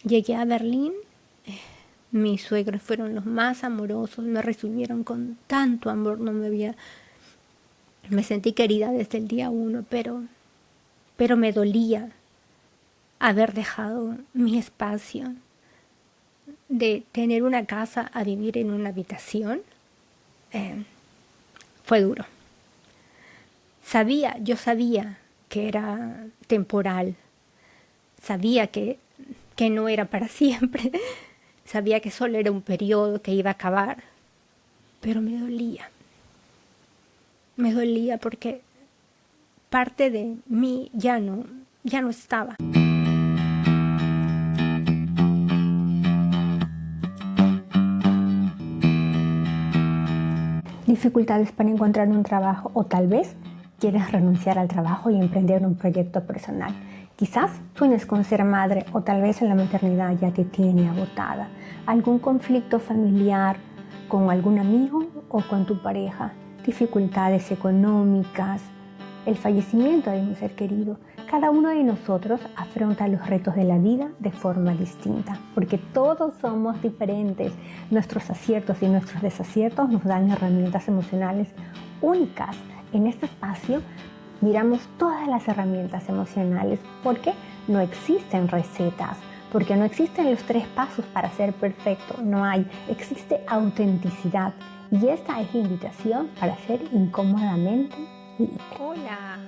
Llegué a Berlín, mis suegros fueron los más amorosos, me recibieron con tanto amor, me sentí querida desde el día uno, pero me dolía haber dejado mi espacio de tener una casa a vivir en una habitación. Fue duro. Yo sabía que era temporal, sabía que no era para siempre, sabía que solo era un periodo que iba a acabar, pero me dolía. Me dolía porque parte de mí ya no estaba. Dificultades para encontrar un trabajo o tal vez quieres renunciar al trabajo y emprender un proyecto personal. Quizás sueñes con ser madre o tal vez la maternidad ya te tiene agotada. Algún conflicto familiar con algún amigo o con tu pareja. Dificultades económicas. El fallecimiento de un ser querido. Cada uno de nosotros afronta los retos de la vida de forma distinta, porque todos somos diferentes. Nuestros aciertos y nuestros desaciertos nos dan herramientas emocionales únicas. En este espacio miramos todas las herramientas emocionales porque no existen recetas, porque no existen los 3 pasos para ser perfecto, no hay, existe autenticidad. Y esta es la invitación para ser incómodamente libre. Hola,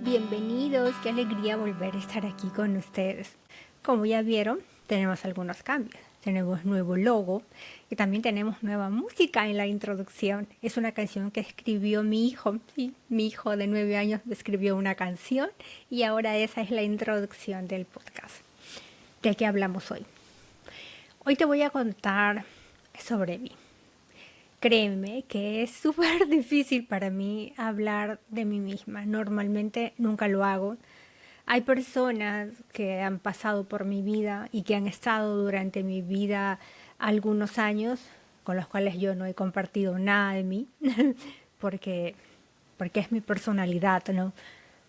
bienvenidos, qué alegría volver a estar aquí con ustedes. Como ya vieron, tenemos algunos cambios. Tenemos nuevo logo y también tenemos nueva música en la introducción. Es una canción que escribió mi hijo. Sí, mi hijo de 9 años escribió una canción y ahora esa es la introducción del podcast. ¿De qué hablamos hoy? Hoy te voy a contar sobre mí. Créeme que es súper difícil para mí hablar de mí misma. Normalmente nunca lo hago. Hay personas que han pasado por mi vida y que han estado durante mi vida algunos años con los cuales yo no he compartido nada de mí porque, porque es mi personalidad, ¿no?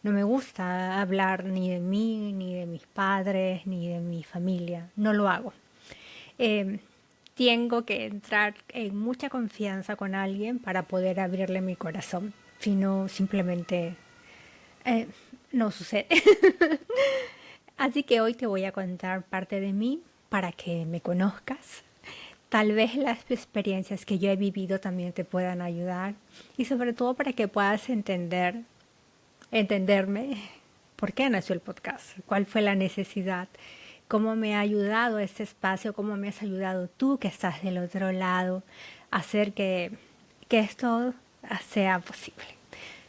No me gusta hablar ni de mí, ni de mis padres, ni de mi familia. No lo hago. Eh, Tengo que entrar en mucha confianza con alguien para poder abrirle mi corazón. Si no, simplemente eh, no sucede. Así que hoy te voy a contar parte de mí para que me conozcas. Tal vez las experiencias que yo he vivido también te puedan ayudar y sobre todo para que puedas entenderme por qué nació el podcast, cuál fue la necesidad, cómo me ha ayudado este espacio, cómo me has ayudado tú que estás del otro lado a hacer que esto sea posible.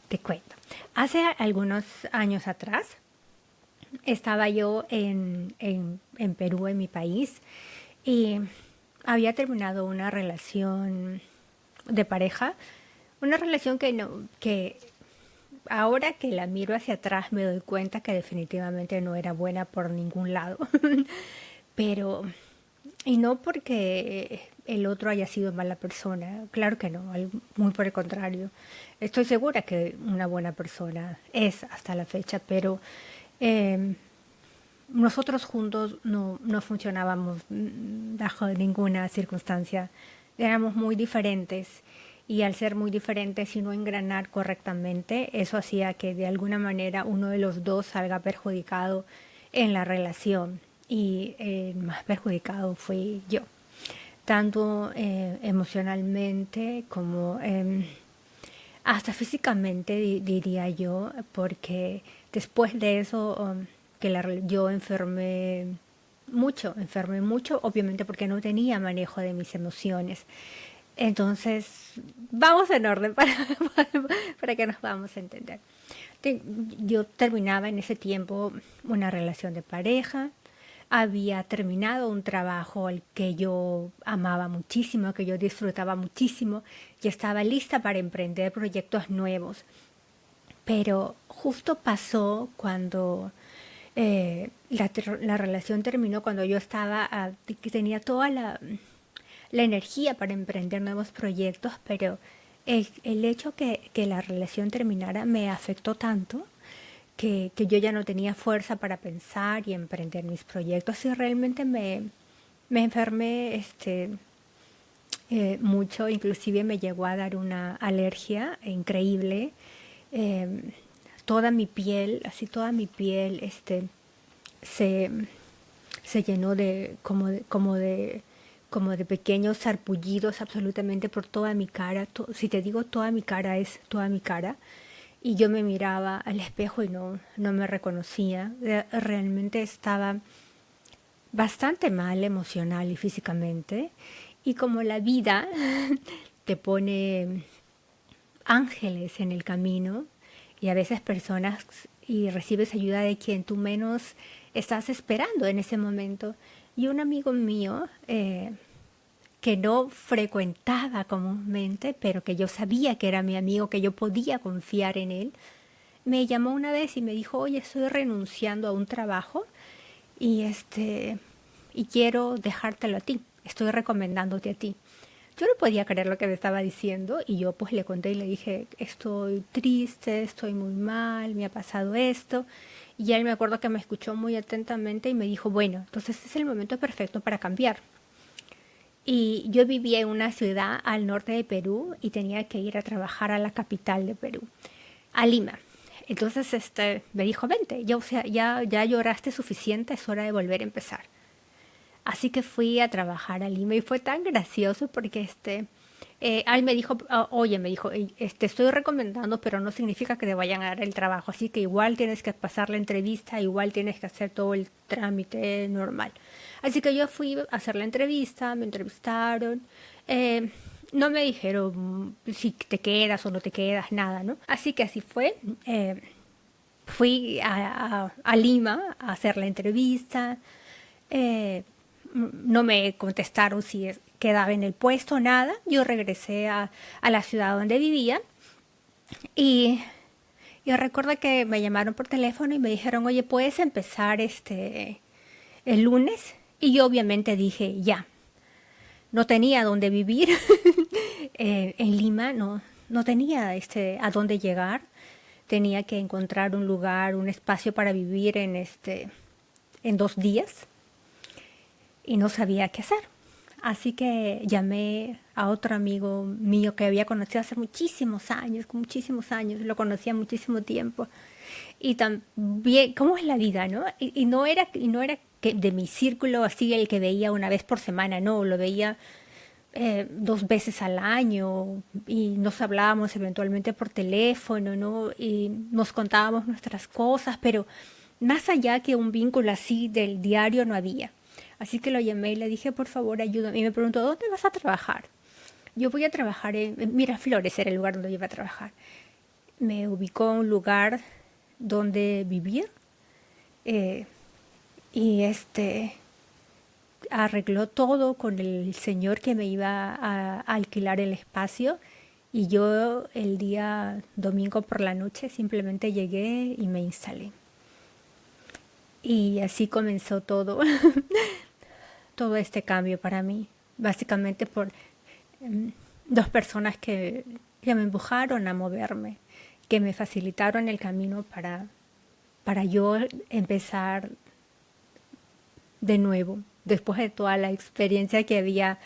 Te cuento. Hace algunos años atrás estaba yo en Perú, en mi país, y había terminado una relación de pareja, una relación que ahora que la miro hacia atrás me doy cuenta que definitivamente no era buena por ningún lado. Pero, y no porque el otro haya sido mala persona, claro que no, muy por el contrario. Estoy segura que una buena persona es hasta la fecha, pero eh, nosotros juntos no funcionábamos bajo ninguna circunstancia. Éramos muy diferentes y al ser muy diferentes y no engranar correctamente, eso hacía que de alguna manera uno de los dos salga perjudicado en la relación y el más perjudicado fui yo, tanto emocionalmente como hasta físicamente diría yo, porque después de eso yo enfermé mucho, obviamente porque no tenía manejo de mis emociones. Entonces, vamos en orden para que nos podamos entender. Yo terminaba en ese tiempo una relación de pareja, había terminado un trabajo al que yo amaba muchísimo, que yo disfrutaba muchísimo y estaba lista para emprender proyectos nuevos. Pero justo pasó cuando la relación terminó, cuando yo que tenía toda la energía para emprender nuevos proyectos, pero el hecho que la relación terminara me afectó tanto que yo ya no tenía fuerza para pensar y emprender mis proyectos y realmente me enfermé mucho, inclusive me llegó a dar una alergia increíble. Eh, Toda mi piel, así toda mi piel, se, se llenó de como de pequeños sarpullidos absolutamente por toda mi cara. Si te digo toda mi cara es toda mi cara. Y yo me miraba al espejo y no me reconocía. Realmente estaba bastante mal emocional y físicamente. Y como la vida te pone ángeles en el camino y a veces personas y recibes ayuda de quien tú menos estás esperando en ese momento. Y un amigo mío que no frecuentaba comúnmente, pero que yo sabía que era mi amigo, que yo podía confiar en él, me llamó una vez y me dijo, oye, estoy renunciando a un trabajo y y quiero dejártelo a ti, estoy recomendándote a ti. Yo no podía creer lo que me estaba diciendo y yo pues le conté y le dije, estoy triste, estoy muy mal, me ha pasado esto. Y él me acuerdo que me escuchó muy atentamente y me dijo, bueno, entonces es el momento perfecto para cambiar. Y yo vivía en una ciudad al norte de Perú y tenía que ir a trabajar a la capital de Perú, a Lima. Entonces me dijo, vente, ya, o sea, ya lloraste suficiente, es hora de volver a empezar. Así que fui a trabajar a Lima y fue tan gracioso porque él me dijo, oye, me dijo, estoy recomendando, pero no significa que te vayan a dar el trabajo, así que igual tienes que pasar la entrevista, igual tienes que hacer todo el trámite normal. Así que yo fui a hacer la entrevista, me entrevistaron, no me dijeron si te quedas o no te quedas, nada, ¿no? Así que así fue. Fui a Lima a hacer la entrevista. Eh, no me contestaron si quedaba en el puesto, nada. Yo regresé a la ciudad donde vivía y yo recuerdo que me llamaron por teléfono y me dijeron, oye, ¿puedes empezar el lunes? Y yo obviamente dije, ya. No tenía dónde vivir en Lima, no tenía a dónde llegar. Tenía que encontrar un lugar, un espacio para vivir en 2 días y no sabía qué hacer. Así que llamé a otro amigo mío que había conocido hace muchísimos años, lo conocía muchísimo tiempo. Y también, ¿cómo es la vida, no? Y no era que de mi círculo así el que veía una vez por semana, no, lo veía 2 veces al año y nos hablábamos eventualmente por teléfono, ¿no? Y nos contábamos nuestras cosas, pero más allá que un vínculo así del diario no había. Así que lo llamé y le dije, por favor, ayúdame. Y me preguntó, ¿dónde vas a trabajar? Yo voy a trabajar en Miraflores, era el lugar donde iba a trabajar. Me ubicó en un lugar donde vivir eh, y arregló todo con el señor que me iba a alquilar el espacio y yo el día domingo por la noche simplemente llegué y me instalé. Y así comenzó todo, todo este cambio para mí, básicamente por dos personas que me empujaron a moverme, que me facilitaron el camino para yo empezar de nuevo, después de toda la experiencia que había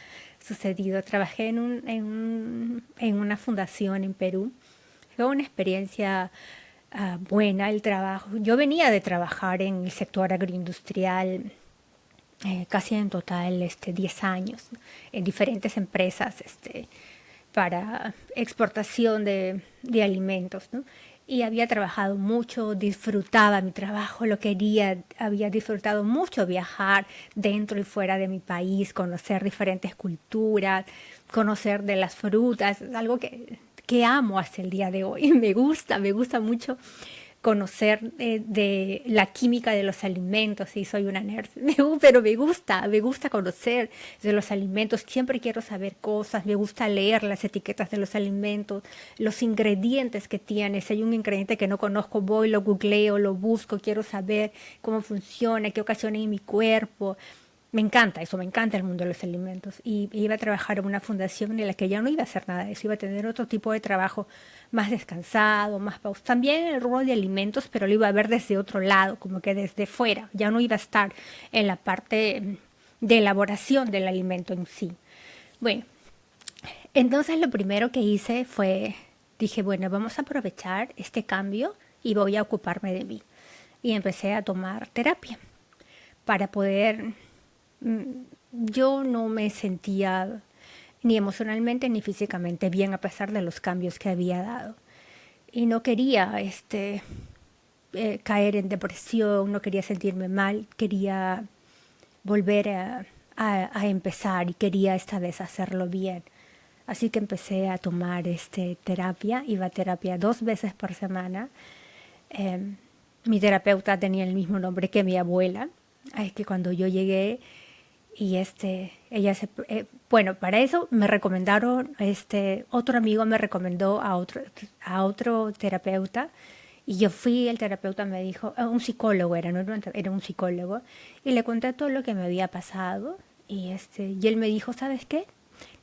sucedido. Trabajé en una fundación en Perú. Fue una experiencia buena el trabajo. Yo venía de trabajar en el sector agroindustrial casi en total 10 años en diferentes empresas para exportación de alimentos, ¿no? Y había trabajado mucho, disfrutaba mi trabajo, lo quería, había disfrutado mucho viajar dentro y fuera de mi país, conocer diferentes culturas, conocer de las frutas, algo que amo hasta el día de hoy. Me gusta mucho conocer de la química de los alimentos, sí, soy una nerd, pero me gusta conocer de los alimentos, siempre quiero saber cosas, me gusta leer las etiquetas de los alimentos, los ingredientes que tiene, si hay un ingrediente que no conozco, voy, lo googleo, lo busco, quiero saber cómo funciona, qué ocasiona en mi cuerpo. me encanta eso, me encanta el mundo de los alimentos. Y iba a trabajar en una fundación en la que ya no iba a hacer nada de eso, iba a tener otro tipo de trabajo más descansado, más pausado. También el rubro de alimentos, pero lo iba a ver desde otro lado, como que desde fuera. Ya no iba a estar en la parte de elaboración del alimento en sí. Bueno, entonces lo primero que hice fue, dije, bueno, vamos a aprovechar este cambio y voy a ocuparme de mí. Y empecé a tomar terapia para poder... Yo no me sentía ni emocionalmente ni físicamente bien a pesar de los cambios que había dado. Y no quería caer en depresión, no quería sentirme mal, quería volver a empezar y quería esta vez hacerlo bien. Así que empecé a tomar terapia, iba a terapia 2 veces por semana. Mi terapeuta tenía el mismo nombre que mi abuela. Es que cuando yo llegué y ella bueno, para eso me recomendaron, otro amigo me recomendó a otro terapeuta y yo fui, el terapeuta me dijo, un psicólogo era, no era un psicólogo, y le conté todo lo que me había pasado y él me dijo, ¿sabes qué?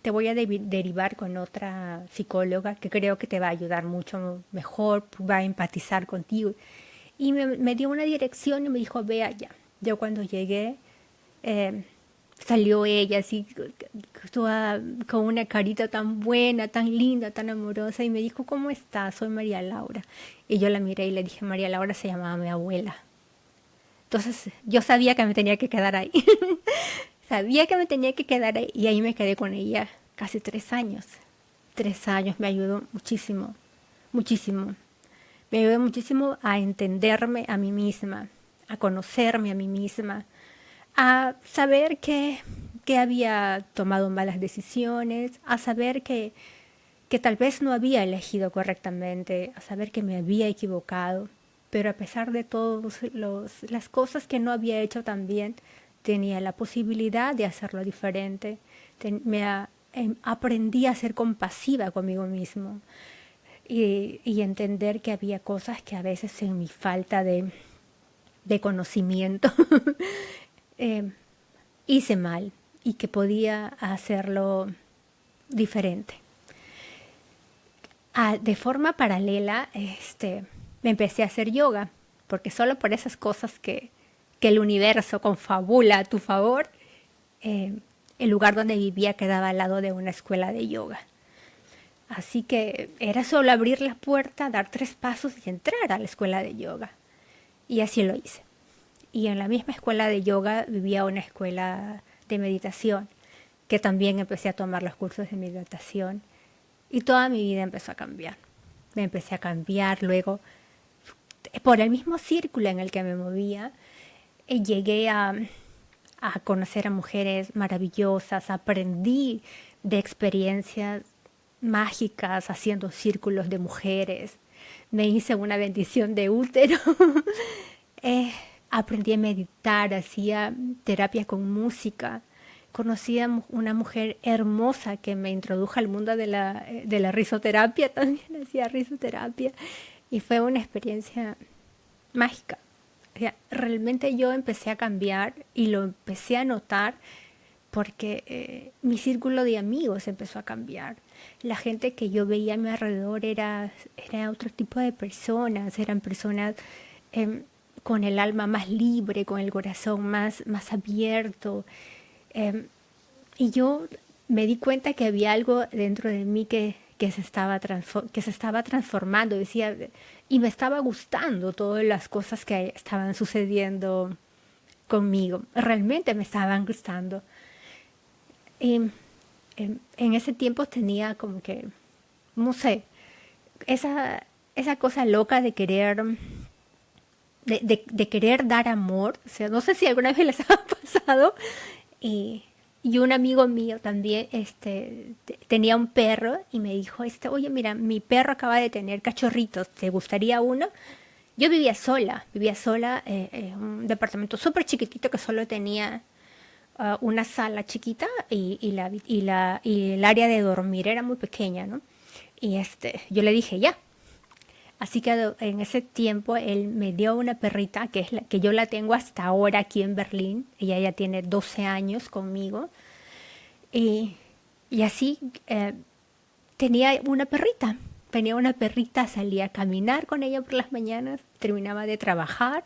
Te voy a derivar con otra psicóloga que creo que te va a ayudar mucho mejor, va a empatizar contigo. Y me dio una dirección y me dijo, ve allá. Yo cuando llegué, salió ella así, toda, con una carita tan buena, tan linda, tan amorosa, y me dijo, ¿cómo estás? Soy María Laura. Y yo la miré y le dije, María Laura se llamaba mi abuela. Entonces yo sabía que me tenía que quedar ahí. Sabía que me tenía que quedar ahí y ahí me quedé con ella casi 3 años. 3 años me ayudó muchísimo, muchísimo. Me ayudó muchísimo a entenderme a mí misma, a conocerme a mí misma, a saber que había tomado malas decisiones, a saber que tal vez no había elegido correctamente, a saber que me había equivocado, pero a pesar de todas las cosas que no había hecho tan bien, tenía la posibilidad de hacerlo diferente. Aprendí a ser compasiva conmigo mismo y entender que había cosas que a veces en mi falta de conocimiento hice mal y que podía hacerlo diferente. De forma paralela, me empecé a hacer yoga, porque solo por esas cosas que el universo confabula a tu favor, el lugar donde vivía quedaba al lado de una escuela de yoga. Así que era solo abrir la puerta, dar 3 pasos y entrar a la escuela de yoga. Y así lo hice. Y en la misma escuela de yoga vivía una escuela de meditación, que también empecé a tomar los cursos de meditación. Y toda mi vida empezó a cambiar. Me empecé a cambiar, luego, por el mismo círculo en el que me movía, llegué a conocer a mujeres maravillosas, aprendí de experiencias mágicas haciendo círculos de mujeres, me hice una bendición de útero, aprendí a meditar, hacía terapia con música, conocí a una mujer hermosa que me introdujo al mundo de la risoterapia, también hacía risoterapia y fue una experiencia mágica. O sea, realmente yo empecé a cambiar y lo empecé a notar porque mi círculo de amigos empezó a cambiar. La gente que yo veía a mi alrededor era otro tipo de personas, eran personas con el alma más libre, con el corazón más abierto. Y yo me di cuenta que había algo dentro de mí que se estaba transformando, decía, y me estaba gustando todas las cosas que estaban sucediendo conmigo. Realmente me estaban gustando. Y en ese tiempo tenía como que, no sé, esa cosa loca de querer, de querer dar amor. O sea, no sé si alguna vez les ha pasado. Y un amigo mío también tenía un perro y me dijo, oye, mira, mi perro acaba de tener cachorritos, ¿te gustaría uno? Yo vivía sola en un departamento súper chiquitito que solo tenía una sala chiquita y el área de dormir era muy pequeña, ¿no? Y yo le dije, ya. Así que en ese tiempo él me dio una perrita que yo la tengo hasta ahora aquí en Berlín. Ella ya tiene 12 años conmigo. Y, y así tenía una perrita. Tenía una perrita, salía a caminar con ella por las mañanas, terminaba de trabajar,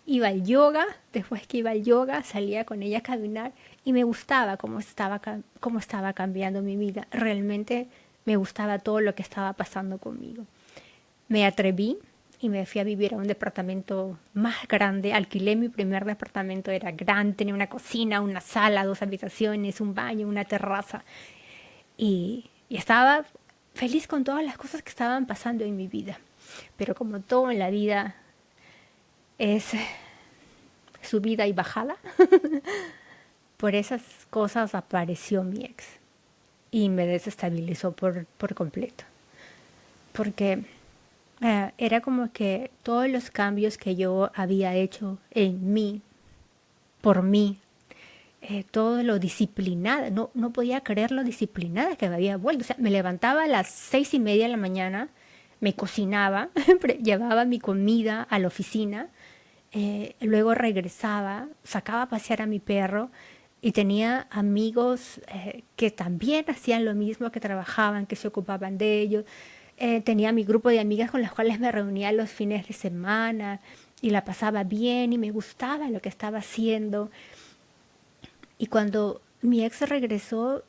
iba al yoga, después que iba al yoga salía con ella a caminar y me gustaba cómo estaba cambiando mi vida. Realmente me gustaba todo lo que estaba pasando conmigo. Me atreví y me fui a vivir a un departamento más grande. Alquilé mi primer departamento, era grande, tenía una cocina, una sala, 2 habitaciones, un baño, una terraza. Y estaba feliz con todas las cosas que estaban pasando en mi vida. Pero como todo en la vida es subida y bajada, por esas cosas apareció mi ex y me desestabilizó por completo. Porque era como que todos los cambios que yo había hecho en mí, por mí, todo lo disciplinada, no podía creer lo disciplinada que me había vuelto. O sea, me levantaba a las 6:30 de la mañana, me cocinaba, llevaba mi comida a la oficina, luego regresaba, sacaba a pasear a mi perro y tenía amigos que también hacían lo mismo, que trabajaban, que se ocupaban de ellos. Tenía mi grupo de amigas con las cuales me reunía los fines de semana y la pasaba bien y me gustaba lo que estaba haciendo. Y cuando mi ex regresó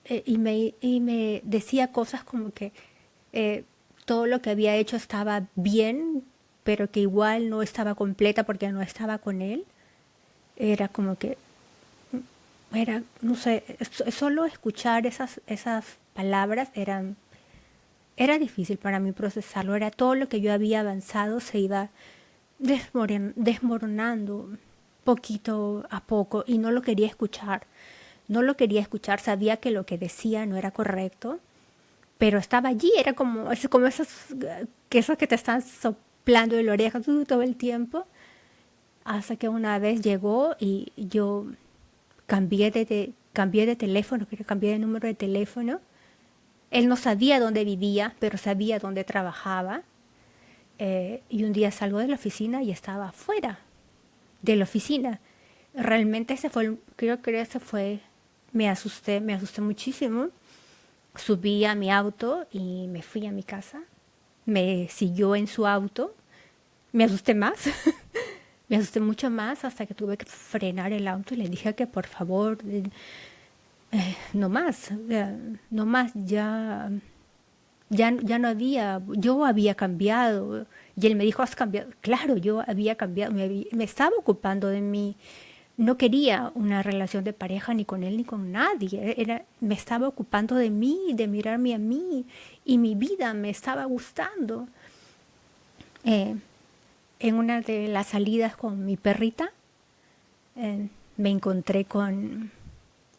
y me decía cosas como que todo lo que había hecho estaba bien, pero que igual no estaba completa porque no estaba con él, era como que, no sé, solo escuchar esas palabras era difícil para mí procesarlo. Era todo lo que yo había avanzado se iba desmoronando poquito a poco y no lo quería escuchar. No lo quería escuchar, sabía que lo que decía no era correcto, pero estaba allí, era como esos que te están soplando en la oreja todo el tiempo, hasta que una vez llegó y yo cambié de teléfono, creo que cambié de número de teléfono. Él no sabía dónde vivía, pero sabía dónde trabajaba. Y un día salgo de la oficina y estaba fuera de la oficina. Realmente creo que ese fue, me asusté muchísimo. Subí a mi auto y me fui a mi casa. Me siguió en su auto. Me asusté más. Me asusté mucho más hasta que tuve que frenar el auto y le dije que por favor, no más, no más, ya no había, yo había cambiado. Y él me dijo, has cambiado. Claro, yo había cambiado, me estaba ocupando de mí. No quería una relación de pareja ni con él ni con nadie. Me estaba ocupando de mí, de mirarme a mí. Y mi vida me estaba gustando. Eh, en una de las salidas con mi perrita, me encontré con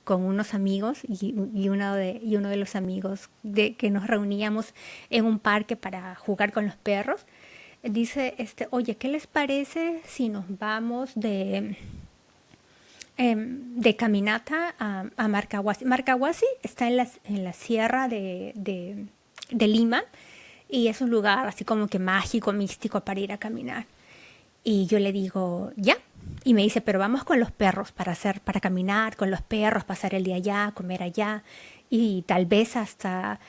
unos amigos y uno de los amigos que nos reuníamos en un parque para jugar con los perros, dice, oye, ¿qué les parece si nos vamos de caminata a Marcahuasi? Marcahuasi está en la sierra de Lima y es un lugar así como que mágico, místico para ir a caminar. Y yo le digo, ya. Y me dice, pero vamos con los perros para caminar con los perros, pasar el día allá, comer allá y tal vez hasta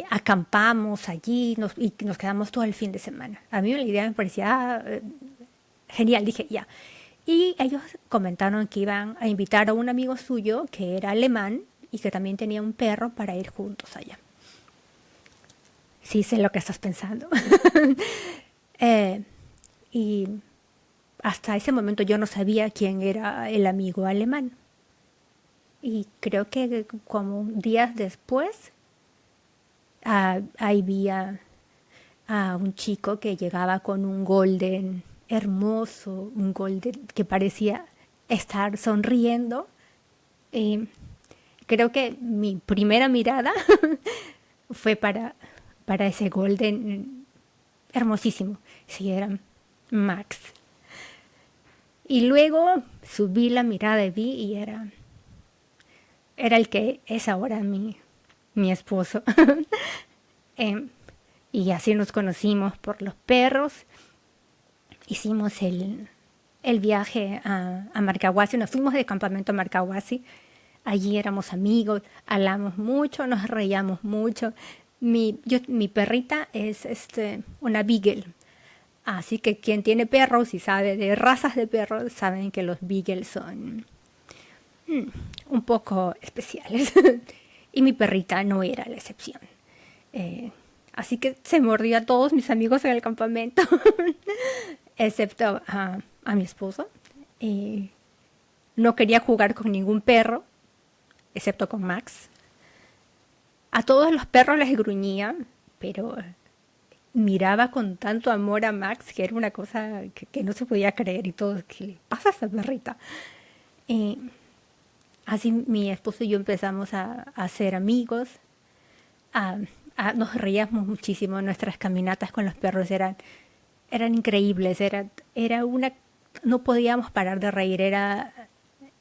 acampamos allí y nos quedamos todo el fin de semana. A mí la idea me parecía genial, dije, ya. Y ellos comentaron que iban a invitar a un amigo suyo que era alemán y que también tenía un perro para ir juntos allá. Sí, sé lo que estás pensando. Y hasta ese momento yo no sabía quién era el amigo alemán. Y creo que como días después, ahí vi a un chico que llegaba con un golden hermoso, un golden que parecía estar sonriendo. Y creo que mi primera mirada fue para ese golden hermosísimo. Sí, era Max. Y luego subí la mirada y vi y era el que es ahora mi esposo. Y así nos conocimos por los perros. Hicimos el viaje a Marcahuasi, nos fuimos de campamento a Marcahuasi. Allí éramos amigos, hablamos mucho, nos reíamos mucho. Mi perrita es una beagle. Así que quien tiene perros y sabe de razas de perros, saben que los beagles son un poco especiales. Y mi perrita no era la excepción. Así que se mordió a todos mis amigos en el campamento, excepto a mi esposo. No quería jugar con ningún perro, excepto con Max. A todos los perros les gruñía, pero miraba con tanto amor a Max que era una cosa que no se podía creer y todo. ¿Qué le pasa a esa perrita? Así mi esposo y yo empezamos a ser amigos. Nos reíamos muchísimo. Nuestras caminatas con los perros eran increíbles. No podíamos parar de reír.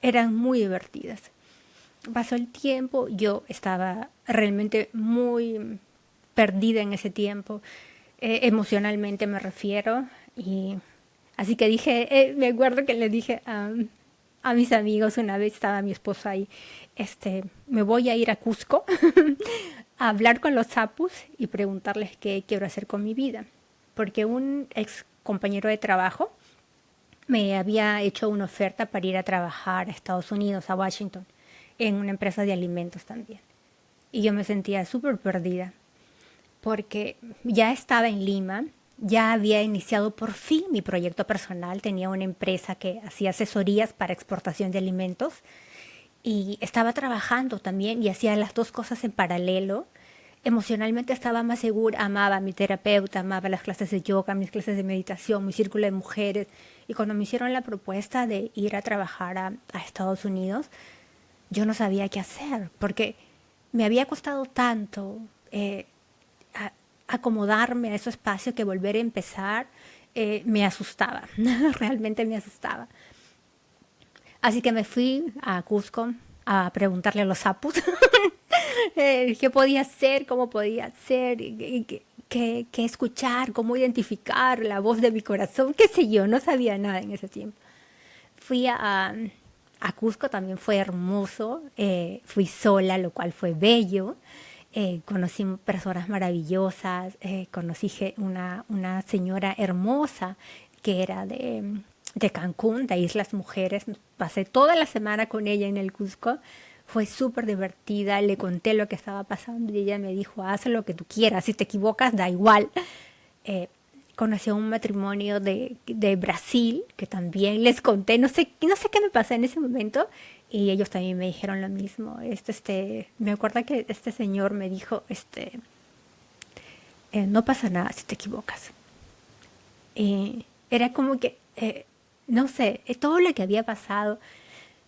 Eran muy divertidas. Pasó el tiempo, yo estaba realmente muy perdida en ese tiempo, emocionalmente me refiero, y así que dije, me acuerdo que le dije a mis amigos, una vez estaba mi esposa ahí, me voy a ir a Cusco a hablar con los sapus y preguntarles qué quiero hacer con mi vida, porque un ex compañero de trabajo me había hecho una oferta para ir a trabajar a Estados Unidos, a Washington, en una empresa de alimentos también. Y yo me sentía súper perdida, porque ya estaba en Lima, ya había iniciado por fin mi proyecto personal, tenía una empresa que hacía asesorías para exportación de alimentos y estaba trabajando también y hacía las dos cosas en paralelo. Emocionalmente estaba más segura, amaba a mi terapeuta, amaba las clases de yoga, mis clases de meditación, mi círculo de mujeres. Y cuando me hicieron la propuesta de ir a trabajar a Estados Unidos, yo no sabía qué hacer, porque me había costado tanto acomodarme a ese espacio que volver a empezar me asustaba, realmente me asustaba. Así que me fui a Cusco a preguntarle a los sapos qué podía hacer, cómo podía hacer, qué escuchar, cómo identificar la voz de mi corazón, qué sé yo, no sabía nada en ese tiempo. Fui a Cusco, también fue hermoso, fui sola, lo cual fue bello. Conocí personas maravillosas, conocí una señora hermosa que era de Cancún, de Islas Mujeres. Pasé toda la semana con ella en el Cusco, fue súper divertida, le conté lo que estaba pasando y ella me dijo, haz lo que tú quieras, si te equivocas da igual. Conocí a un matrimonio de Brasil, que también les conté, no sé qué me pasó en ese momento, y ellos también me dijeron lo mismo. Me acuerdo que este señor me dijo, no pasa nada si te equivocas. Era como que, no sé, todo lo que había pasado,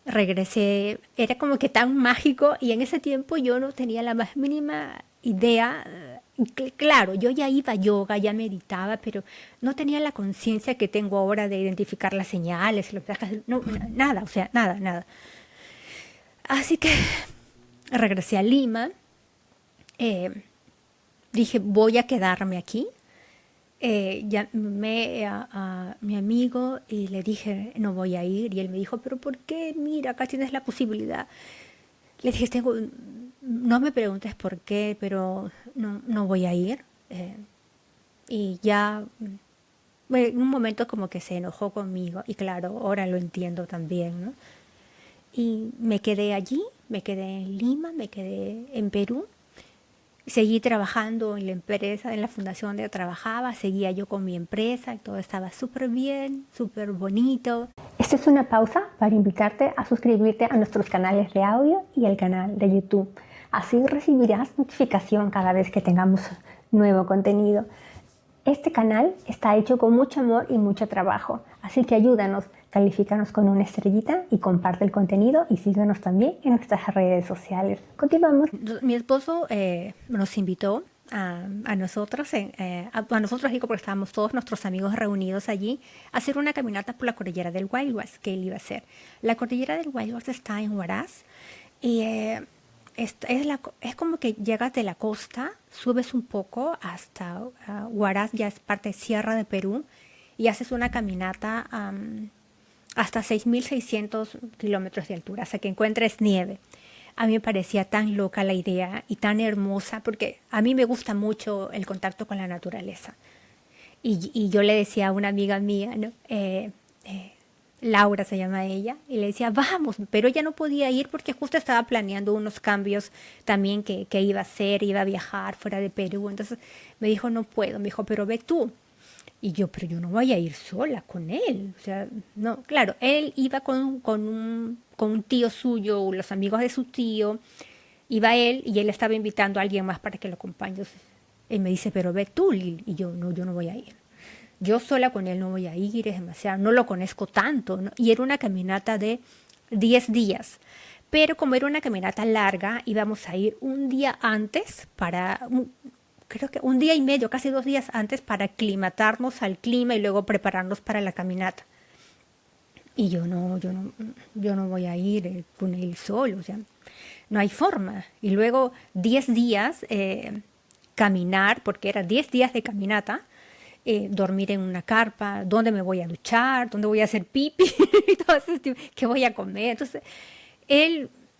regresé, era como que tan mágico, y en ese tiempo yo no tenía la más mínima idea. Claro, yo ya iba a yoga, ya meditaba, pero no tenía la conciencia que tengo ahora de identificar las señales, los viajes, no, nada, o sea, nada. Así que regresé a Lima, dije, voy a quedarme aquí. Llamé a mi amigo y le dije, no voy a ir, y él me dijo, pero ¿por qué? Mira, acá tienes la posibilidad. Le dije, no me preguntes por qué, pero no voy a ir. Y ya en un momento como que se enojó conmigo, y claro, ahora lo entiendo también, ¿no? Y me quedé allí, me quedé en Lima, me quedé en Perú. Seguí trabajando en la empresa, en la fundación donde trabajaba, seguía yo con mi empresa, y todo estaba súper bien, súper bonito. Esta es una pausa para invitarte a suscribirte a nuestros canales de audio y al canal de YouTube. Así recibirás notificación cada vez que tengamos nuevo contenido. Este canal está hecho con mucho amor y mucho trabajo, así que ayúdanos, califícanos con una estrellita y comparte el contenido, y síguenos también en nuestras redes sociales. Continuamos. Mi esposo nos invitó a nosotros, a nosotros digo porque estábamos todos nuestros amigos reunidos allí, a hacer una caminata por la cordillera del Huayhuas que él iba a hacer. La cordillera del Huayhuas está en Huaraz y es como que llegas de la costa, subes un poco hasta Huaraz, ya es parte de Sierra de Perú, y haces una caminata hasta 6.600 kilómetros de altura, hasta que encuentres nieve. A mí me parecía tan loca la idea y tan hermosa, porque a mí me gusta mucho el contacto con la naturaleza. Y yo le decía a una amiga mía, ¿no? Laura se llama ella, y le decía, vamos, pero ella no podía ir porque justo estaba planeando unos cambios también que iba a hacer, iba a viajar fuera de Perú. Entonces me dijo, no puedo, me dijo, pero ve tú. Y yo, pero yo no voy a ir sola con él. O sea, no, claro, él iba con un tío suyo, los amigos de su tío, iba él y él estaba invitando a alguien más para que lo acompañe. Entonces, él me dice, pero ve tú, Lil. Y yo no voy a ir. Yo sola con él no voy a ir, es demasiado, no lo conozco tanto, ¿no? Y era una caminata de 10 días. Pero como era una caminata larga, íbamos a ir un día antes creo que un día y medio, casi 2 días antes para aclimatarnos al clima y luego prepararnos para la caminata. Y yo no voy a ir con él solo, o sea, no hay forma. Y luego 10 días caminar, porque eran 10 días de caminata, dormir en una carpa, dónde me voy a duchar, dónde voy a hacer pipi, y todo ese tipo, qué voy a comer. Entonces,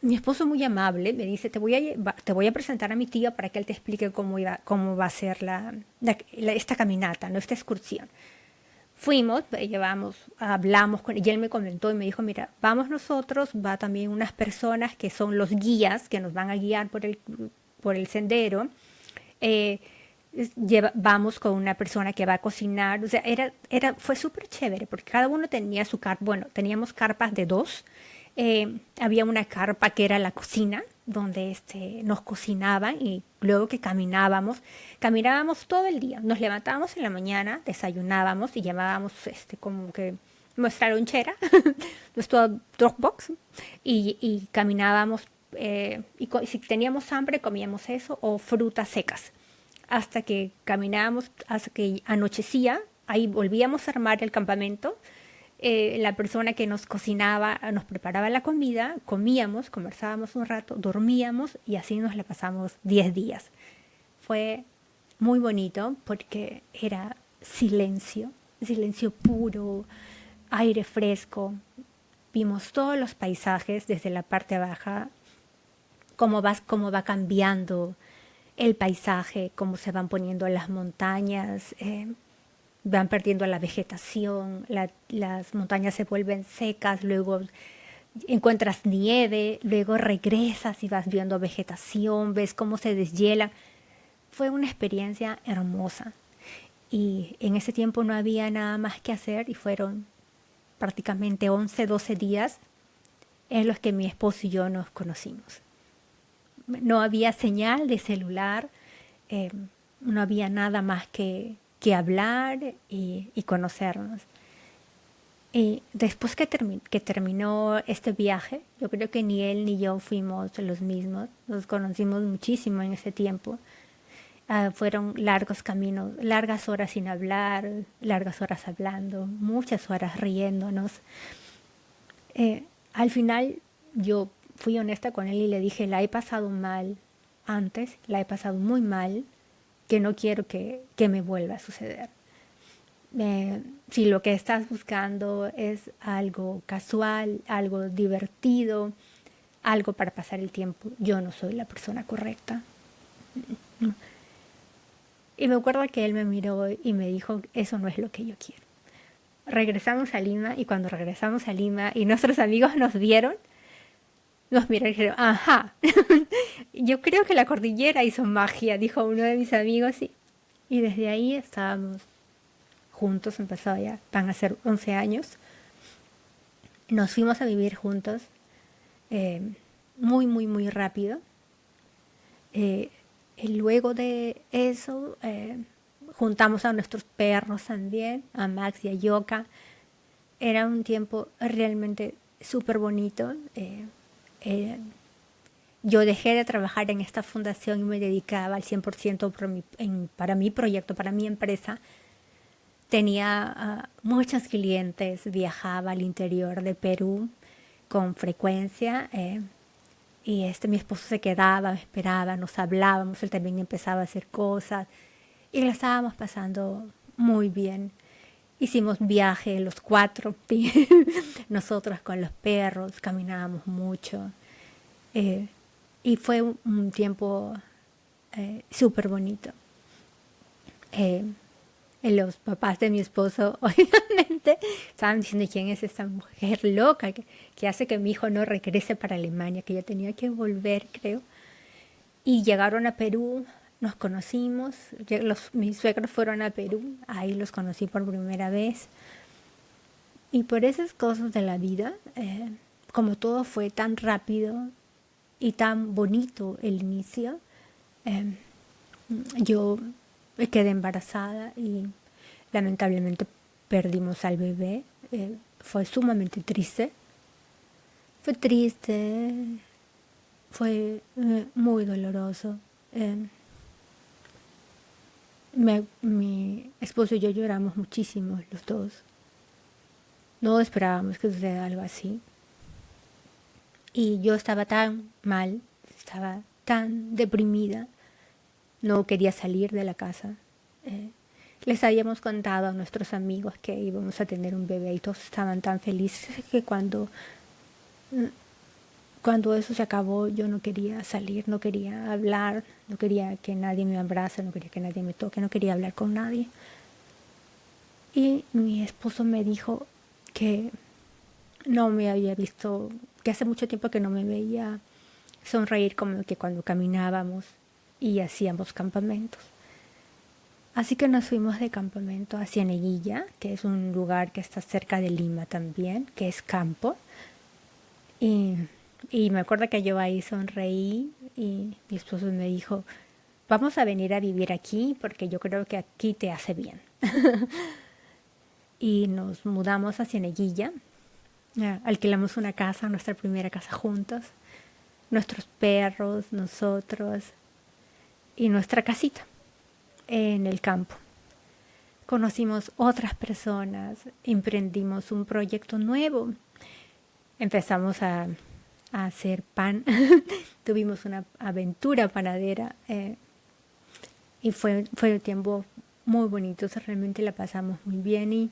mi esposo muy amable, me dice, te voy a presentar a mi tía para que él te explique cómo va a ser esta caminata, ¿no? Esta excursión. Fuimos, llevamos, hablamos con y él me comentó y me dijo, mira, vamos nosotros, va también unas personas que son los guías que nos van a guiar por el sendero. Eh, vamos con una persona que va a cocinar, o sea, fue súper chévere porque cada uno tenía su carpa, bueno, teníamos carpas de dos, había una carpa que era la cocina, donde nos cocinaban y luego que caminábamos todo el día, nos levantábamos en la mañana, desayunábamos y llevábamos como que nuestra lonchera, nuestro Dropbox y caminábamos y si teníamos hambre comíamos eso o frutas secas hasta que caminábamos, hasta que anochecía, ahí volvíamos a armar el campamento, la persona que nos cocinaba, nos preparaba la comida, comíamos, conversábamos un rato, dormíamos y así nos la pasamos 10 días. Fue muy bonito porque era silencio, silencio puro, aire fresco. Vimos todos los paisajes desde la parte baja, cómo va cambiando el paisaje, cómo se van poniendo las montañas, van perdiendo la vegetación, las montañas se vuelven secas, luego encuentras nieve, luego regresas y vas viendo vegetación, ves cómo se deshiela. Fue una experiencia hermosa. Y en ese tiempo no había nada más que hacer y fueron prácticamente 11, 12 días en los que mi esposo y yo nos conocimos. No había señal de celular, eh, no había nada más que hablar y conocernos. Y después que terminó este viaje, yo creo que ni él ni yo fuimos los mismos, nos conocimos muchísimo en ese tiempo. Fueron largos caminos, largas horas sin hablar, largas horas hablando, muchas horas riéndonos. Al final yo fui honesta con él y le dije, la he pasado mal antes, la he pasado muy mal, que no quiero que me vuelva a suceder. Si lo que estás buscando es algo casual, algo divertido, algo para pasar el tiempo, yo no soy la persona correcta. Y me acuerdo que él me miró y me dijo, eso no es lo que yo quiero. Regresamos a Lima y cuando regresamos a Lima y nuestros amigos nos vieron, nos miraron y dijeron, ajá, yo creo que la cordillera hizo magia, dijo uno de mis amigos. Y desde ahí estábamos juntos, van a ser 11 años. Nos fuimos a vivir juntos muy, muy, muy rápido. Y luego de eso juntamos a nuestros perros también, a Max y a Yoka. Era un tiempo realmente súper bonito. Yo dejé de trabajar en esta fundación y me dedicaba al 100% para mi proyecto, para mi empresa. Tenía muchos clientes, viajaba al interior de Perú con frecuencia Y mi esposo se quedaba, me esperaba, nos hablábamos, él también empezaba a hacer cosas y la estábamos pasando muy bien. Hicimos viaje los cuatro, nosotros con los perros, caminábamos mucho. eh, y fue un tiempo súper bonito. Eh, los papás de mi esposo, obviamente, estaban diciendo quién es esta mujer loca que hace que mi hijo no regrese para Alemania, que yo tenía que volver, creo. Y llegaron a Perú, nos conocimos, mis suegros fueron a Perú, ahí los conocí por primera vez. Y por esas cosas de la vida, como todo fue tan rápido y tan bonito el inicio, eh, yo me quedé embarazada y lamentablemente perdimos al bebé. Fue sumamente triste. Fue triste, fue muy doloroso. Mi esposo y yo lloramos muchísimo, los dos. No esperábamos que suceda algo así. Y yo estaba tan mal, estaba tan deprimida, no quería salir de la casa. Les habíamos contado a nuestros amigos que íbamos a tener un bebé y todos estaban tan felices que cuando eso se acabó yo no quería salir, no quería hablar, no quería que nadie me abrace, no quería que nadie me toque, no quería hablar con nadie. Y mi esposo me dijo que no me había visto, que hace mucho tiempo que no me veía sonreír como que cuando caminábamos y hacíamos campamentos. Así que nos fuimos de campamento a Cieneguilla, que es un lugar que está cerca de Lima también, que es campo. Y, y me acuerdo que yo ahí sonreí y mi esposo me dijo, vamos a venir a vivir aquí porque yo creo que aquí te hace bien. Y nos mudamos a Cieneguilla, alquilamos una casa, nuestra primera casa juntos, nuestros perros, nosotros y nuestra casita en el campo. Conocimos otras personas, emprendimos un proyecto nuevo, empezamos a hacer pan, tuvimos una aventura panadera y fue un tiempo muy bonito, realmente la pasamos muy bien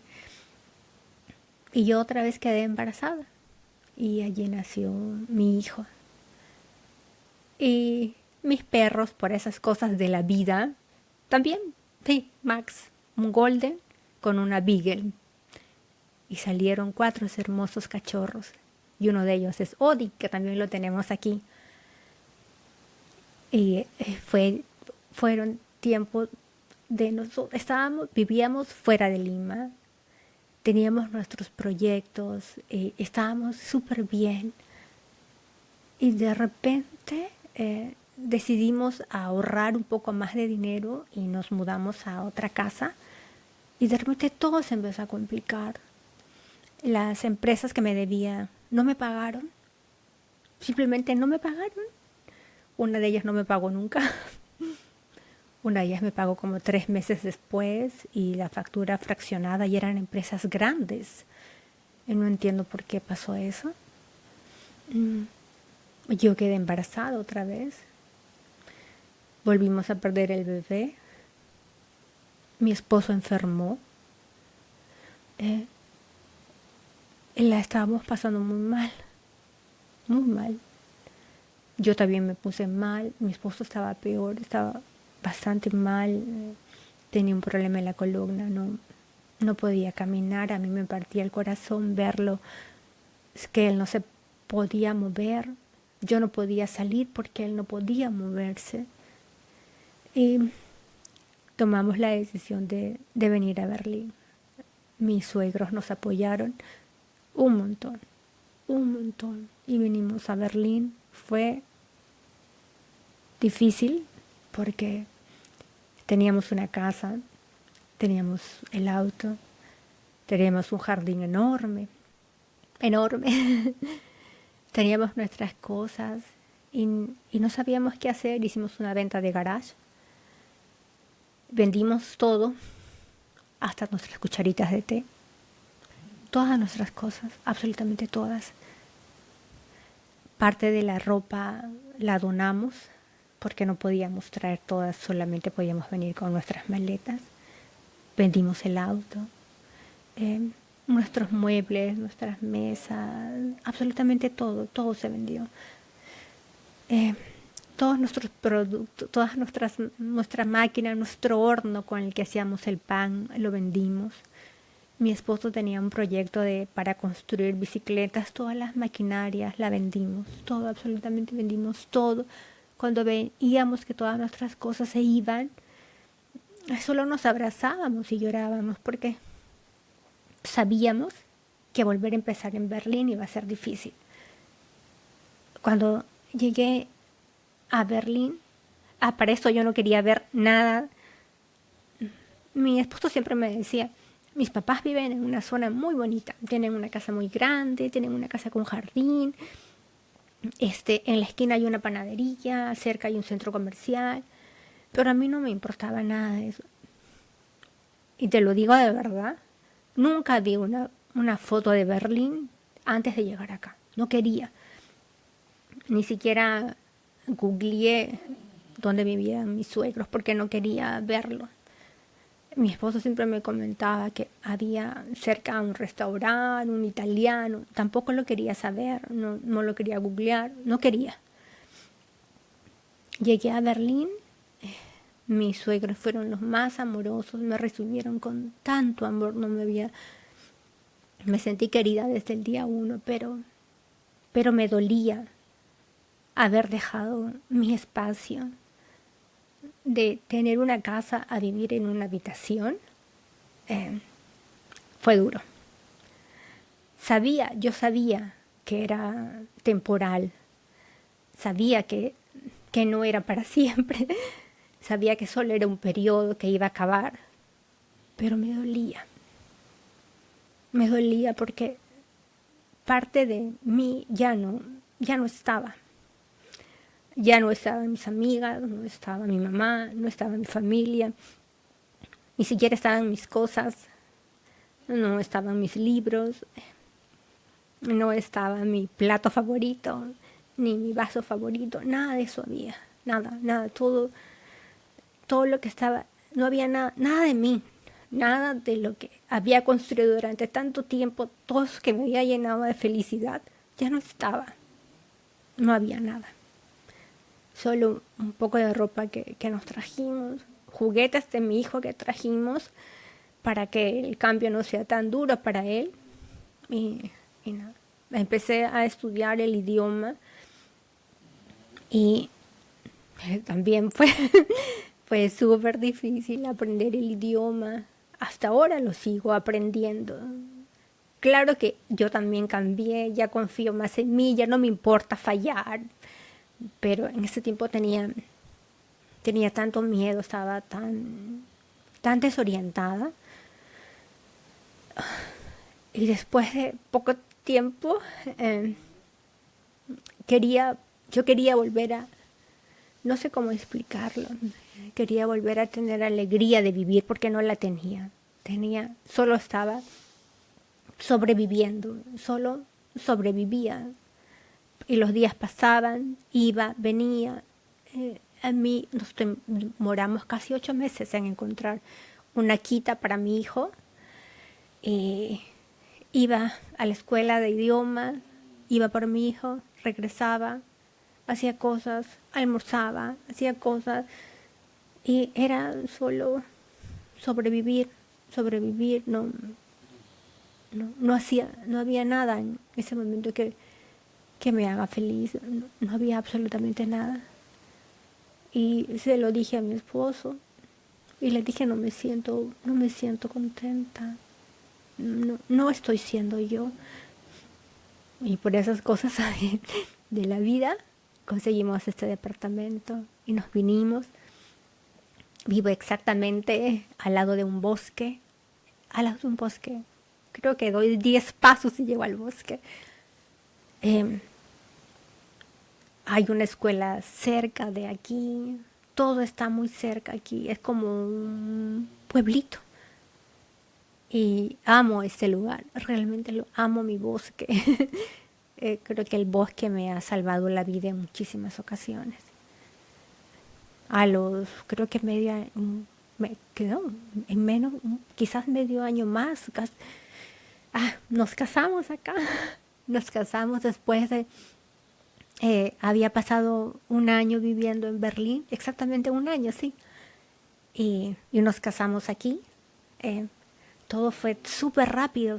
y yo otra vez quedé embarazada y allí nació mi hijo. Y mis perros, por esas cosas de la vida, también, sí, Max, un golden con una beagle. Y salieron 4 hermosos cachorros. Y uno de ellos es Odi, que también lo tenemos aquí. Y fueron tiempos de nosotros, vivíamos fuera de Lima, teníamos nuestros proyectos, estábamos súper bien. Y de repente decidimos ahorrar un poco más de dinero y nos mudamos a otra casa. Y de repente todo se empezó a complicar. Las empresas que me debía no me pagaron. Simplemente no me pagaron. Una de ellas no me pagó nunca. Una de ellas me pagó como 3 meses después y la factura fraccionada y eran empresas grandes. Y no entiendo por qué pasó eso. Yo quedé embarazada otra vez. Volvimos a perder el bebé. Mi esposo enfermó. La estábamos pasando muy mal. Muy mal. Yo también me puse mal. Mi esposo estaba peor. Estaba bastante mal. Tenía un problema en la columna. No podía caminar. A mí me partía el corazón verlo. Es que él no se podía mover. Yo no podía salir porque él no podía moverse. Y tomamos la decisión de venir a Berlín. Mis suegros nos apoyaron un montón. Y vinimos a Berlín. Fue difícil porque teníamos una casa, teníamos el auto, teníamos un jardín enorme. Teníamos nuestras cosas y no sabíamos qué hacer. Hicimos una venta de garage. Vendimos todo, hasta nuestras cucharitas de té. Todas nuestras cosas, absolutamente todas. Parte de la ropa la donamos porque no podíamos traer todas, solamente podíamos venir con nuestras maletas. Vendimos el auto, eh, nuestros muebles, nuestras mesas, absolutamente todo, todo se vendió. Eh, Todos nuestros productos, todas nuestra máquina, nuestro horno con el que hacíamos el pan, lo vendimos. Mi esposo tenía un proyecto para construir bicicletas, todas las maquinarias la vendimos, todo, absolutamente vendimos todo. Cuando veíamos que todas nuestras cosas se iban, solo nos abrazábamos y llorábamos porque sabíamos que volver a empezar en Berlín iba a ser difícil. Cuando llegué a Berlín, para eso yo no quería ver nada. Mi esposo siempre me decía, mis papás viven en una zona muy bonita, tienen una casa muy grande, tienen una casa con jardín, en la esquina hay una panadería, cerca hay un centro comercial, pero a mí no me importaba nada de eso. Y te lo digo de verdad, nunca vi una foto de Berlín antes de llegar acá, no quería. Ni siquiera googleé dónde vivían mis suegros porque no quería verlo. Mi esposo siempre me comentaba que había cerca un restaurante, un italiano. Tampoco lo quería saber, no lo quería googlear, no quería. Llegué a Berlín, mis suegros fueron los más amorosos, me recibieron con tanto amor, me sentí querida desde el día uno, pero me dolía haber dejado mi espacio, de tener una casa a vivir en una habitación. Fue duro. Yo sabía que era temporal, sabía que no era para siempre, sabía que solo era un periodo que iba a acabar, pero me dolía. Me dolía porque parte de mí ya no estaba. Ya no estaban mis amigas, no estaba mi mamá, no estaba mi familia, ni siquiera estaban mis cosas, no estaban mis libros, no estaba mi plato favorito, ni mi vaso favorito, nada de eso había, nada, todo lo que estaba, no había nada de mí, nada de lo que había construido durante tanto tiempo, todo eso que me había llenado de felicidad, ya no estaba, no había nada. Solo un poco de ropa que nos trajimos, juguetes de mi hijo que trajimos para que el cambio no sea tan duro para él. Y nada, empecé a estudiar el idioma y también fue súper difícil aprender el idioma. Hasta ahora lo sigo aprendiendo. Claro que yo también cambié, ya confío más en mí, ya no me importa fallar. Pero en ese tiempo tenía tanto miedo, estaba tan desorientada. Y después de poco tiempo, yo quería volver no sé cómo explicarlo, quería volver a tener alegría de vivir porque no la tenía. Solo estaba sobreviviendo, solo sobrevivía. Y los días pasaban, iba, venía. A mí nos demoramos casi 8 meses en encontrar una quita para mi hijo. Iba a la escuela de idiomas, iba por mi hijo, regresaba, hacía cosas, almorzaba, hacía cosas. Y era solo sobrevivir, no había nada en ese momento que me haga feliz, no había absolutamente nada. Y se lo dije a mi esposo y le dije no me siento contenta, no estoy siendo yo. Y por esas cosas de la vida conseguimos este departamento y nos vinimos. Vivo exactamente al lado de un bosque, creo que doy 10 pasos y llego al bosque. Hay una escuela cerca de aquí, todo está muy cerca aquí, es como un pueblito. Y amo este lugar, realmente lo amo, mi bosque. creo que el bosque me ha salvado la vida en muchísimas ocasiones. Creo que me quedó en menos, quizás medio año más. Nos casamos acá. Nos casamos después de, había pasado un año viviendo en Berlín, exactamente un año, sí. Y nos casamos aquí. Eh, Todo fue súper rápido.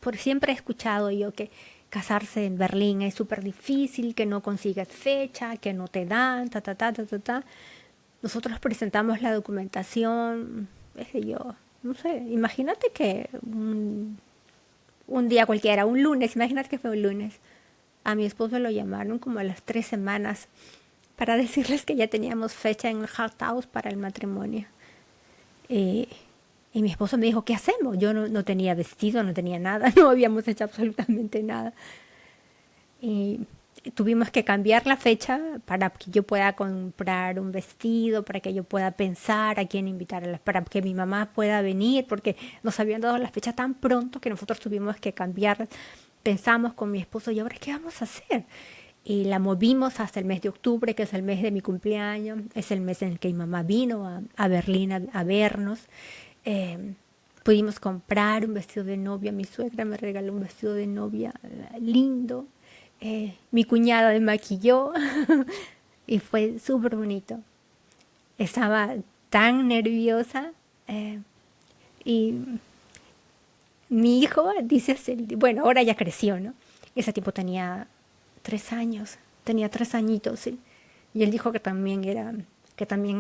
Por siempre he escuchado yo que casarse en Berlín es súper difícil, que no consigues fecha, que no te dan, ta, ta, ta, ta, ta, ta. Nosotros presentamos la documentación, qué sé yo, no sé, imagínate que un día cualquiera, un lunes, imagínate que fue un lunes. A mi esposo lo llamaron como a las 3 semanas para decirles que ya teníamos fecha en el House para el matrimonio. Y, y mi esposo me dijo, ¿qué hacemos? Yo no tenía vestido, no tenía nada, no habíamos hecho absolutamente nada. Y tuvimos que cambiar la fecha para que yo pueda comprar un vestido, para que yo pueda pensar a quién invitar, para que mi mamá pueda venir, porque nos habían dado la fecha tan pronto que nosotros tuvimos que cambiar. Pensamos con mi esposo, ¿y ahora qué vamos a hacer? Y la movimos hasta el mes de octubre, que es el mes de mi cumpleaños, es el mes en el que mi mamá vino a Berlín a vernos. Eh, Pudimos comprar un vestido de novia, mi suegra me regaló un vestido de novia lindo, mi cuñada me maquilló y fue súper bonito. Estaba tan nerviosa y mi hijo dice, bueno, ahora ya creció, ¿no? Ese tipo tenía 3 años, tenía 3 añitos, ¿sí? Y él dijo que también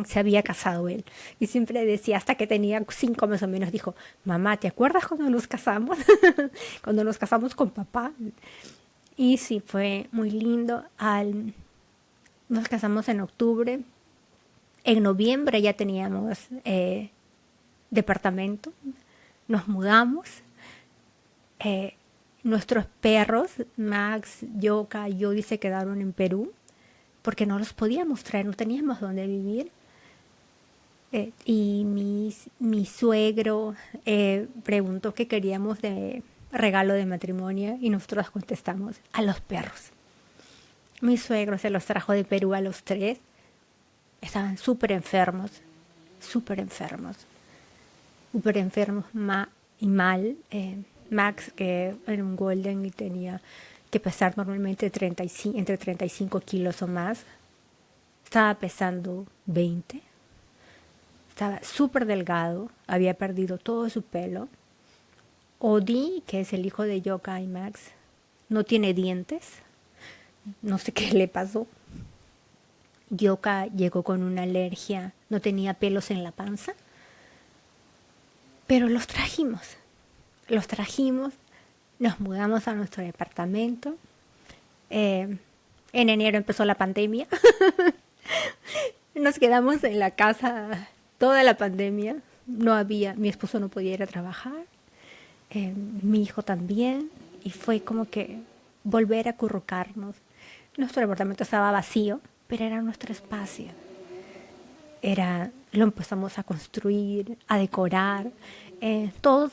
se había casado él. Y siempre decía, hasta que tenía 5 más o menos, dijo, mamá, ¿te acuerdas cuando nos casamos? Cuando nos casamos con papá. Y sí, fue muy lindo. Nos casamos en octubre. En noviembre ya teníamos departamento. Nos mudamos. Eh, Nuestros perros, Max, Yoka y Yodi, se quedaron en Perú porque no los podíamos traer, no teníamos dónde vivir. Y mi suegro preguntó qué queríamos de regalo de matrimonio y nosotros contestamos, a los perros. Mi suegro se los trajo de Perú a los 3. Estaban súper enfermos, súper enfermos, súper enfermos y mal. Max, que era un golden y tenía que pesar normalmente entre 35 kilos o más, estaba pesando 20. Estaba súper delgado, había perdido todo su pelo. Odi, que es el hijo de Yoka y Max, no tiene dientes. No sé qué le pasó. Yoka llegó con una alergia, no tenía pelos en la panza. Pero los trajimos, nos mudamos a nuestro departamento. En enero empezó la pandemia. Nos quedamos en la casa toda la pandemia. Mi esposo no podía ir a trabajar, mi hijo también, y fue como que volver a acurrucarnos. Nuestro departamento estaba vacío, pero era nuestro espacio. Lo empezamos a construir, a decorar. Todos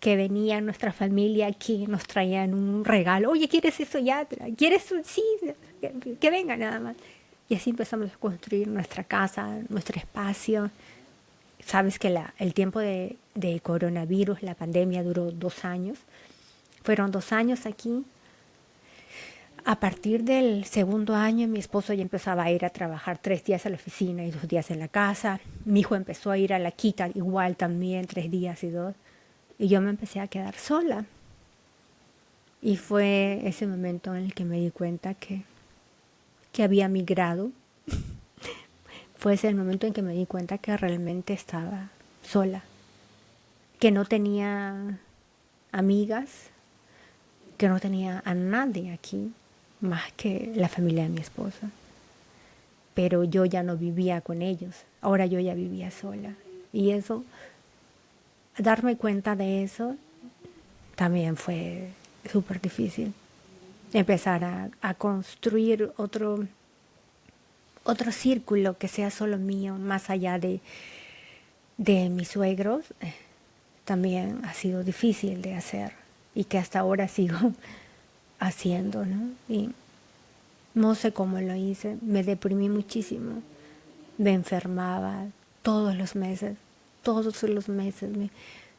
que venían, nuestra familia aquí, nos traían un regalo. Oye, ¿quieres eso ya? ¿Quieres un sí? Que venga nada más. Y así empezamos a construir nuestra casa, nuestro espacio. Sabes que el tiempo de coronavirus, la pandemia duró 2 años. Fueron 2 años aquí. A partir del segundo año, mi esposo ya empezaba a ir a trabajar 3 días a la oficina y 2 días en la casa. Mi hijo empezó a ir a la quita igual también, 3 días y 2. Y yo me empecé a quedar sola. Y fue ese momento en el que me di cuenta que había migrado. Fue ese el momento en que me di cuenta que realmente estaba sola. Que no tenía amigas, que no tenía a nadie aquí, más que la familia de mi esposa. Pero yo ya no vivía con ellos, ahora yo ya vivía sola. Y eso, darme cuenta de eso, también fue súper difícil. Empezar a construir otro círculo que sea solo mío, más allá de mis suegros, también ha sido difícil de hacer y que hasta ahora sigo haciendo, ¿no? Y no sé cómo lo hice, me deprimí muchísimo, me enfermaba todos los meses,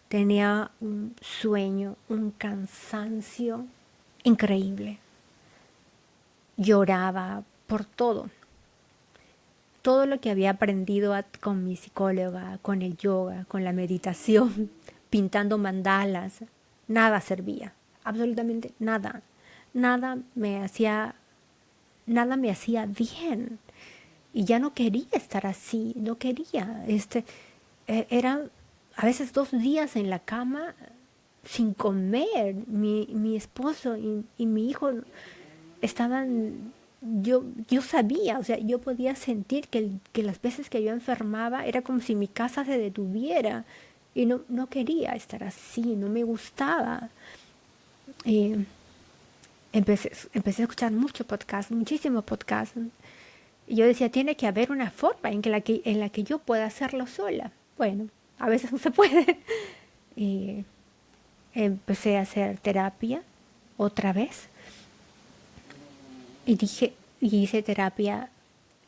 tenía un sueño, un cansancio increíble, lloraba por todo lo que había aprendido con mi psicóloga, con el yoga, con la meditación, pintando mandalas, nada servía, absolutamente nada, nada me hacía, nada me hacía bien. Y ya no quería estar así, no quería. Era a veces 2 días en la cama sin comer. Mi esposo y mi hijo estaban, yo sabía, o sea, yo podía sentir que las veces que yo enfermaba era como si mi casa se detuviera. Y no quería estar así, no me gustaba. Y empecé a escuchar mucho podcast, muchísimo podcast. Y yo decía, tiene que haber una forma en la que yo pueda hacerlo sola. Bueno, a veces no se puede. Y empecé a hacer terapia otra vez. Y hice terapia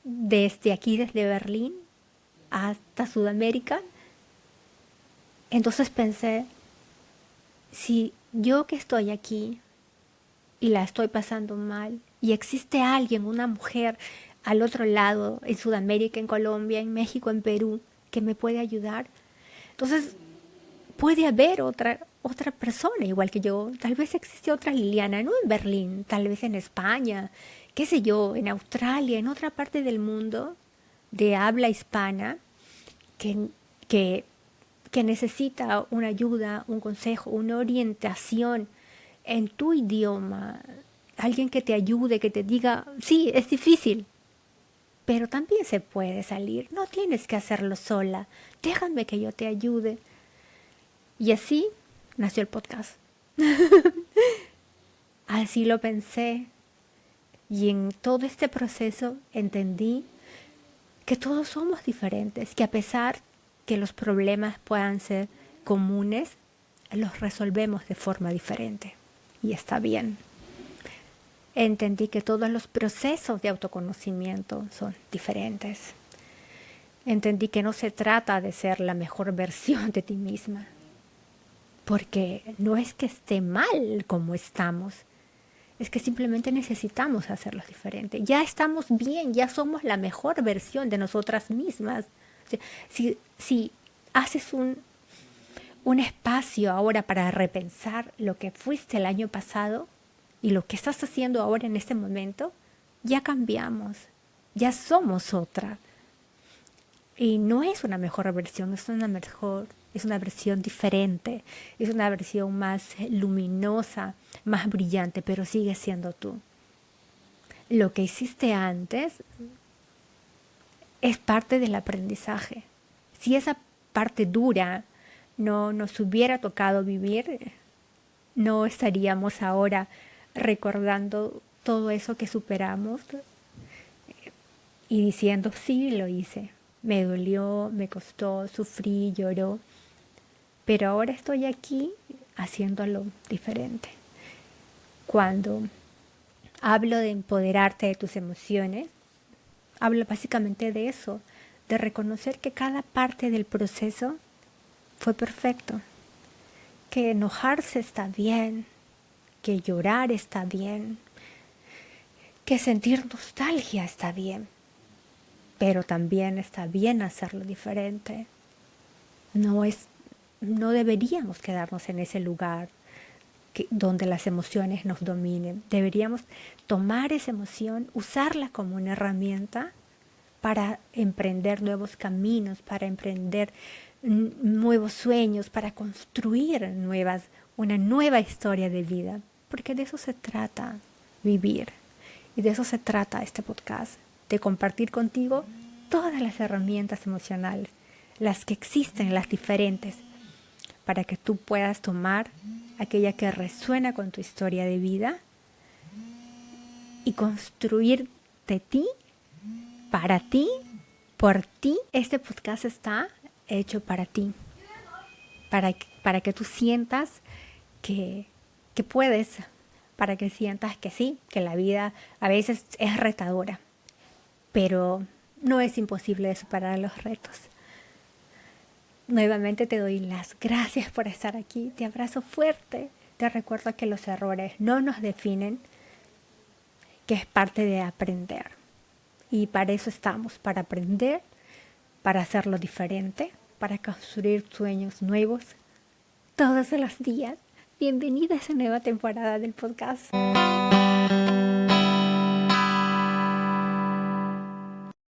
desde aquí, desde Berlín hasta Sudamérica. Entonces pensé, si yo que estoy aquí y la estoy pasando mal, y existe alguien, una mujer al otro lado, en Sudamérica, en Colombia, en México, en Perú, que me puede ayudar, entonces puede haber otra persona igual que yo. Tal vez existe otra Liliana, no en Berlín, tal vez en España, qué sé yo, en Australia, en otra parte del mundo de habla hispana que, que, que necesita una ayuda, un consejo, una orientación en tu idioma, alguien que te ayude, que te diga, sí, es difícil, pero también se puede salir, no tienes que hacerlo sola, déjame que yo te ayude. Y así nació el podcast. Así lo pensé y en todo este proceso entendí que todos somos diferentes, que a pesar que los problemas puedan ser comunes, los resolvemos de forma diferente y está bien. Entendí que todos los procesos de autoconocimiento son diferentes. Entendí que no se trata de ser la mejor versión de ti misma, porque no es que esté mal como estamos, es que simplemente necesitamos hacerlo diferente. Ya estamos bien, ya somos la mejor versión de nosotras mismas. O sea, si haces un espacio ahora para repensar lo que fuiste el año pasado y lo que estás haciendo ahora en este momento, ya cambiamos, ya somos otra. Y no es una mejor versión, es una versión diferente, es una versión más luminosa, más brillante, pero sigue siendo tú. Lo que hiciste antes es parte del aprendizaje. Si esa parte dura no nos hubiera tocado vivir, no estaríamos ahora recordando todo eso que superamos y diciendo, sí, lo hice. Me dolió, me costó, sufrí, lloró, pero ahora estoy aquí haciéndolo diferente. Cuando hablo de empoderarte de tus emociones, hablo básicamente de eso, de reconocer que cada parte del proceso fue perfecto, que enojarse está bien, que llorar está bien, que sentir nostalgia está bien, pero también está bien hacerlo diferente. No deberíamos quedarnos en ese lugar donde las emociones nos dominen. Deberíamos tomar esa emoción, usarla como una herramienta para emprender nuevos caminos, para emprender nuevos sueños, para construir una nueva historia de vida. Porque de eso se trata vivir. Y de eso se trata este podcast, de compartir contigo todas las herramientas emocionales, las que existen, las diferentes, para que tú puedas tomar aquella que resuena con tu historia de vida y construir de ti, para ti, por ti. Este podcast está hecho para ti, para que tú sientas que puedes, para que sientas que sí, que la vida a veces es retadora, pero no es imposible de superar los retos. Nuevamente te doy las gracias por estar aquí, te abrazo fuerte, te recuerdo que los errores no nos definen, que es parte de aprender. Y para eso estamos, para aprender, para hacerlo diferente, para construir sueños nuevos todos los días. Bienvenida a esa nueva temporada del podcast.